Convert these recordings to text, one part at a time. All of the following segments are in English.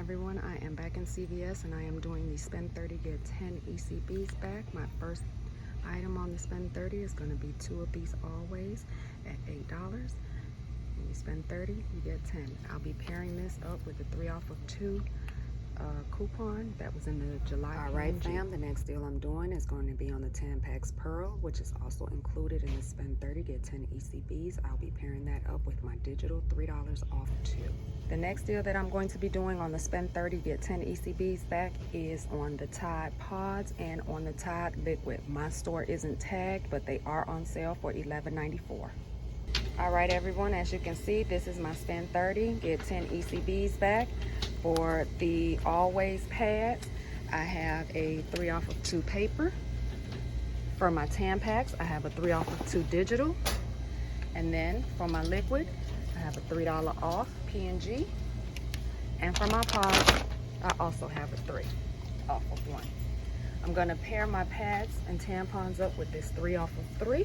everyone, I am back in CVS and I am doing the spend 30 get 10 ECBs back. My first item on the spend 30 is going to be 2 of these always at $8. When you spend 30 you get 10. I'll be pairing this up with the 3 off of 2 coupon that was in the July. Alright fam, the next deal I'm doing is going to be on the Tampax Pearl, which is also included in the spend 30 get 10 ECBs. I'll be pairing that up with my digital $3 off 2. The next deal that I'm going to be doing on the spend 30 get 10 ECBs back is on the Tide Pods and on the Tide Liquid. My store isn't tagged, but they are on sale for $11.94. Alright everyone, as you can see, this is my spend 30 get 10 ECBs back. For the always pads, I have a 3 off of 2 paper. For my Tampax, I have a 3 off of 2 digital. And then for my liquid, I have a $3 off P&G. And for my pods, I also have a 3 off of 1. I'm going to pair my pads and tampons up with this 3 off of 3.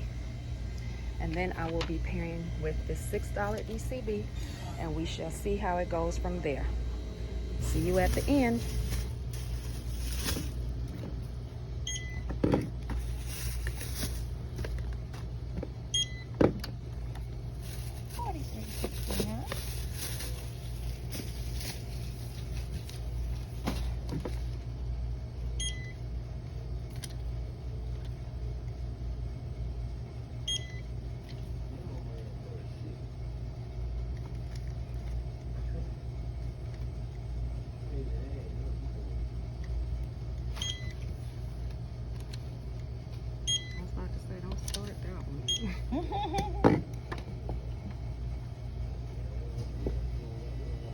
And then I will be pairing with this $6 ECB, and we shall see how it goes from there. See you at the end.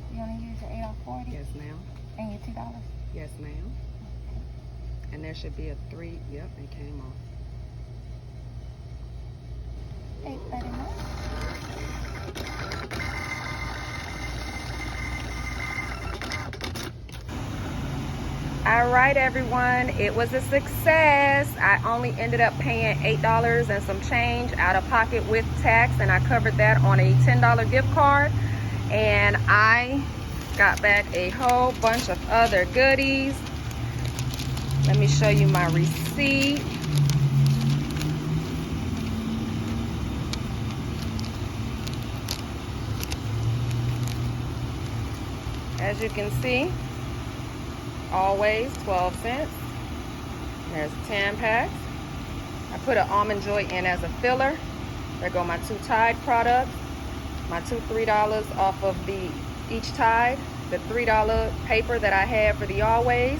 You want to use your 8 off 40? Yes, ma'am. And your $2? Yes, ma'am. And there should be a 3. Yep, it came off. $8.39. All right, everyone, it was a success. I only ended up paying $8 and some change out of pocket with tax, and I covered that on a $10 gift card. And I got back a whole bunch of other goodies. Let me show you my receipt. As you can see, always 12 cents. There's a Tampax. I put an Almond Joy in as a filler. There go my 2 Tide products. My 2 $3 off of each Tide. The $3 paper that I had for the always.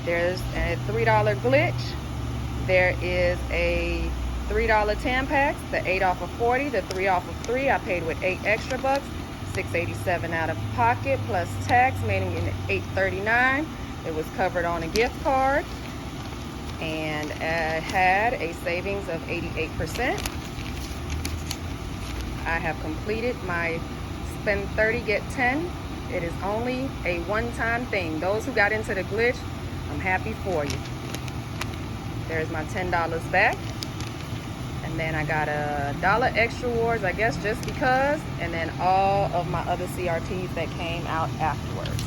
There's a $3 glitch. There is a $3 Tampax, the 8 off of 40, the 3 off of 3. I paid with 8 extra bucks, $6.87 out of pocket plus tax, making it $8.39. It was covered on a gift card, and I had a savings of 88%. I have completed my spend 30 get 10. It is only a one-time thing. Those who got into the glitch, I'm happy for you. There's my $10 back, and then I got a $1 extra rewards, I guess just because, and then all of my other CRTs that came out afterwards.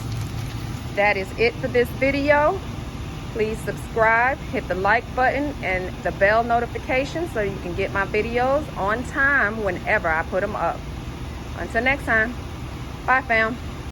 That is it for this video. Please subscribe, hit the like button and the bell notification so you can get my videos on time whenever I put them up. Until next time, bye fam.